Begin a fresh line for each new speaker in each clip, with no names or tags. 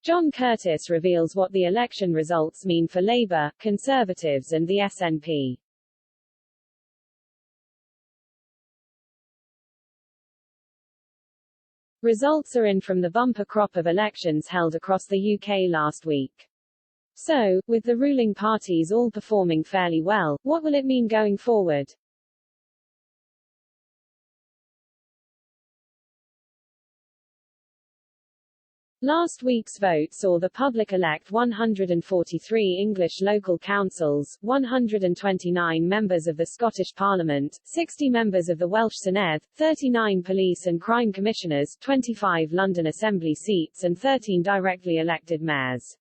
John Curtice reveals what the election results mean for Labour, Conservatives and the SNP. Results are in from the bumper crop of elections held across the UK last week. So, with the ruling parties all performing fairly well, what will it mean going forward? Last week's vote saw the public elect 143 English local councils, 129 members of the Scottish Parliament, 60 members of the Welsh Senedd, 39 police and crime commissioners, 25 London Assembly seats and 13 directly elected mayors.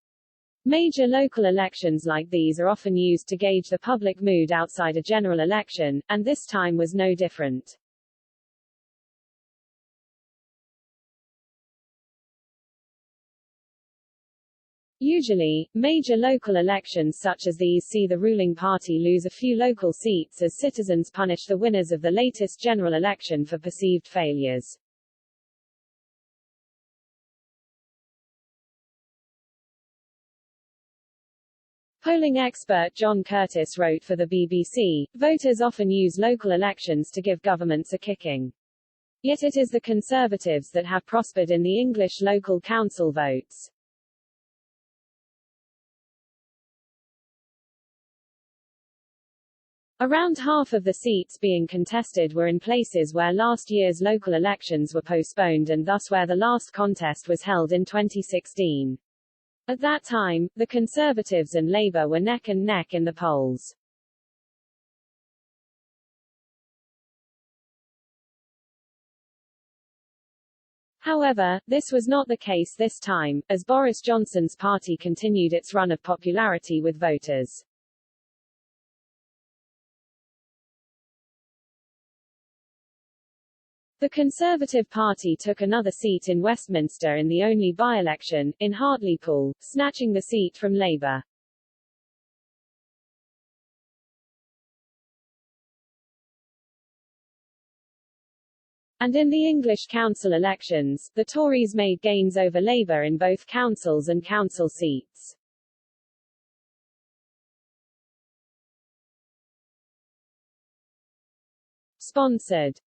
Major local elections like these are often used to gauge the public mood outside a general election, and this time was no different. Usually, major local elections such as these see the ruling party lose a few local seats as citizens punish the winners of the latest general election for perceived failures. Polling expert John Curtice wrote for the BBC, "Voters often use local elections to give governments a kicking. Yet it is the Conservatives that have prospered in the English local council votes. Around half of the seats being contested were in places where last year's local elections were postponed and thus where the last contest was held in 2016. At that time, the Conservatives and Labour were neck and neck in the polls. However, this was not the case this time, as Boris Johnson's party continued its run of popularity with voters. The Conservative Party took another seat in Westminster in the only by-election, in Hartlepool, snatching the seat from Labour. And in the English council elections, the Tories made gains over Labour in both councils and council seats. Sponsored.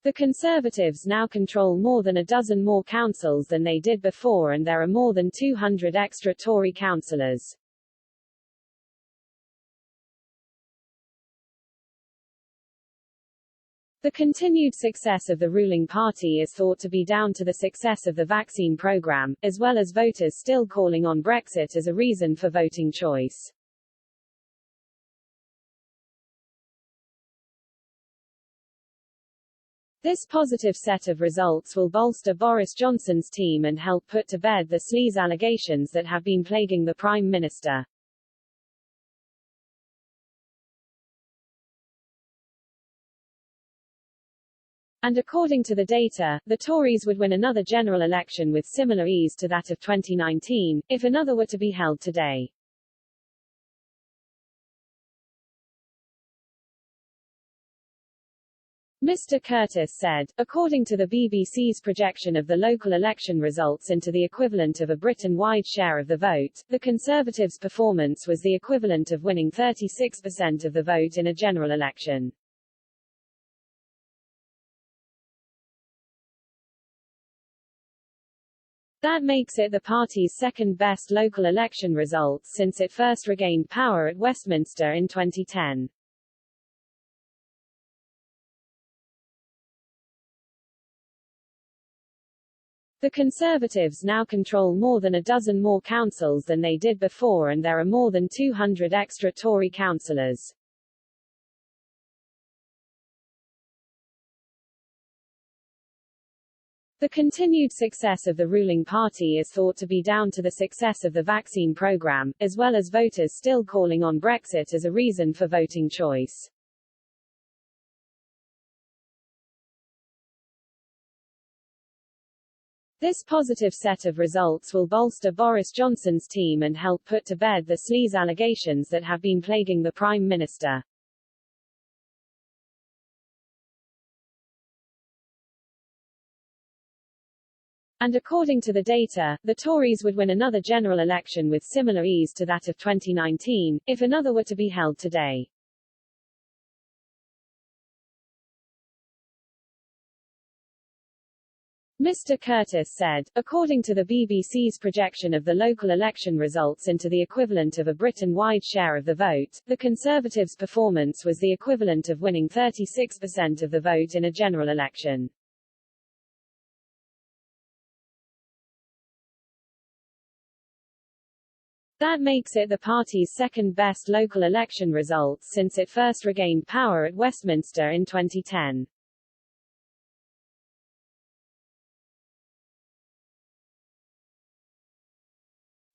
The Conservatives now control more than a dozen more councils than they did before and there are more than 200 extra Tory councillors. The continued success of the ruling party is thought to be down to the success of the vaccine programme, as well as voters still calling on Brexit as a reason for voting choice. This positive set of results will bolster Boris Johnson's team and help put to bed the sleaze allegations that have been plaguing the Prime Minister. And according to the data, the Tories would win another general election with similar ease to that of 2019, if another were to be held today. Mr. Curtice said, according to the BBC's projection of the local election results into the equivalent of a Britain-wide share of the vote, the Conservatives' performance was the equivalent of winning 36% of the vote in a general election. That makes it the party's second-best local election results since it first regained power at Westminster in 2010. The Conservatives now control more than a dozen more councils than they did before and there are more than 200 extra Tory councillors. The continued success of the ruling party is thought to be down to the success of the vaccine programme, as well as voters still calling on Brexit as a reason for voting choice. This positive set of results will bolster Boris Johnson's team and help put to bed the sleaze allegations that have been plaguing the Prime Minister. And according to the data, the Tories would win another general election with similar ease to that of 2019, if another were to be held today. Mr. Curtice said, according to the BBC's projection of the local election results into the equivalent of a Britain-wide share of the vote, the Conservatives' performance was the equivalent of winning 36% of the vote in a general election. That makes it the party's second-best local election results since it first regained power at Westminster in 2010.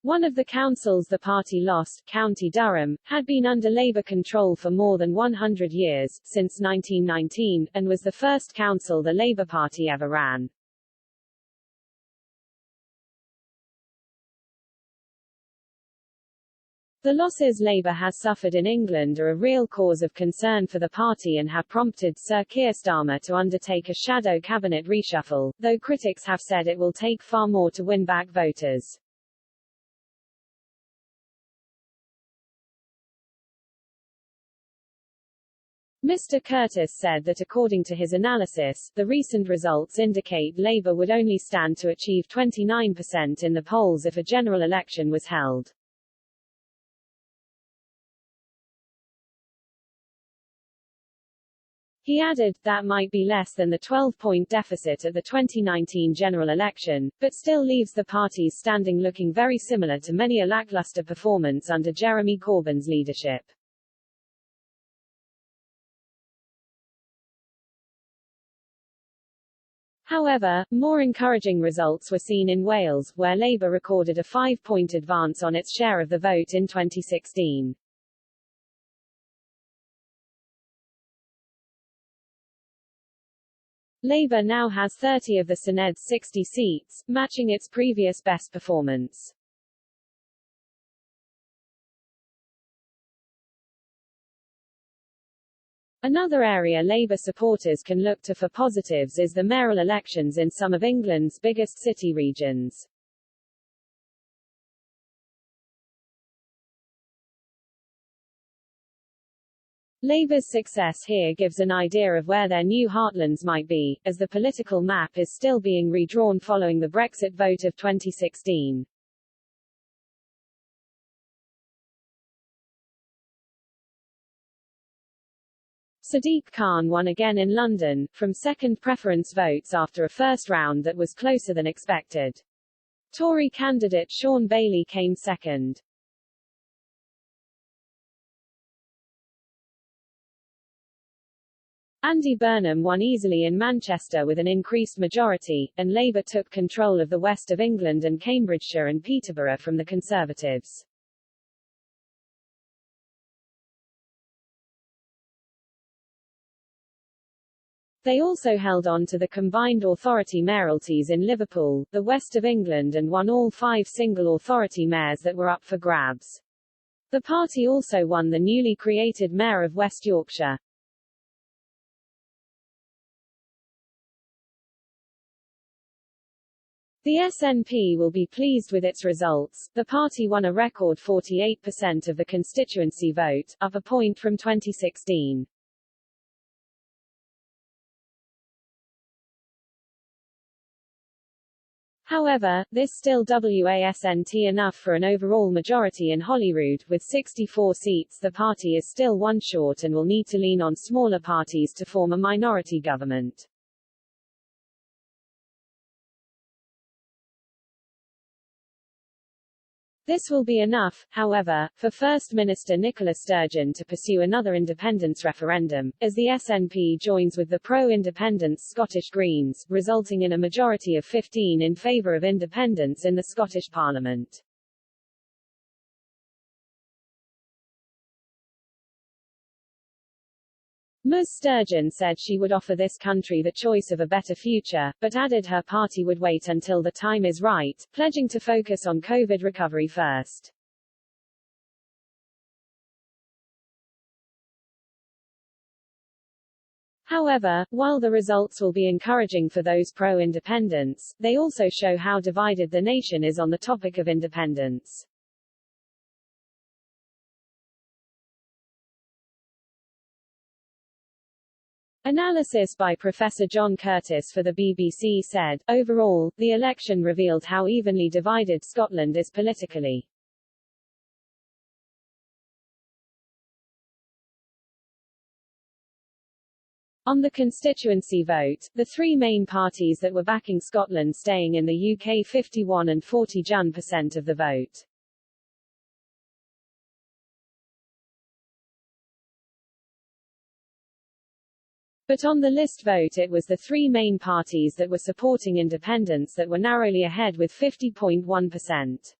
One of the councils the party lost, County Durham, had been under Labour control for more than 100 years, since 1919, and was the first council the Labour Party ever ran. The losses Labour has suffered in England are a real cause of concern for the party and have prompted Sir Keir Starmer to undertake a shadow cabinet reshuffle, though critics have said it will take far more to win back voters. Mr. Curtice said that according to his analysis, the recent results indicate Labour would only stand to achieve 29% in the polls if a general election was held. He added, that might be less than the 12-point deficit at the 2019 general election, but still leaves the party's standing looking very similar to many a lackluster performance under Jeremy Corbyn's leadership. However, more encouraging results were seen in Wales, where Labour recorded a 5-point advance on its share of the vote in 2016. Labour now has 30 of the Syned's 60 seats, matching its previous best performance. Another area Labour supporters can look to for positives is the mayoral elections in some of England's biggest city regions. Labour's success here gives an idea of where their new heartlands might be, as the political map is still being redrawn following the Brexit vote of 2016. Sadiq Khan won again in London, from second preference votes after a first round that was closer than expected. Tory candidate Sean Bailey came second. Andy Burnham won easily in Manchester with an increased majority, and Labour took control of the west of England and Cambridgeshire and Peterborough from the Conservatives. They also held on to the combined authority mayoralties in Liverpool, the west of England, and won all 5 single authority mayors that were up for grabs. The party also won the newly created mayor of West Yorkshire. The SNP will be pleased with its results. The party won a record 48% of the constituency vote, up a point from 2016. However, this still wasn't enough for an overall majority in Holyrood. With 64 seats, the party is still one short and will need to lean on smaller parties to form a minority government. This will be enough, however, for First Minister Nicola Sturgeon to pursue another independence referendum, as the SNP joins with the pro-independence Scottish Greens, resulting in a majority of 15 in favour of independence in the Scottish Parliament. Ms. Sturgeon said she would offer this country the choice of a better future, but added her party would wait until the time is right, pledging to focus on COVID recovery first. However, while the results will be encouraging for those pro-independence, they also show how divided the nation is on the topic of independence. Analysis by Professor John Curtice for the BBC said, overall, the election revealed how evenly divided Scotland is politically. On the constituency vote, the three main parties that were backing Scotland staying in the UK 51% and 40% of the vote. But on the list vote it was the three main parties that were supporting independence that were narrowly ahead with 50.1%.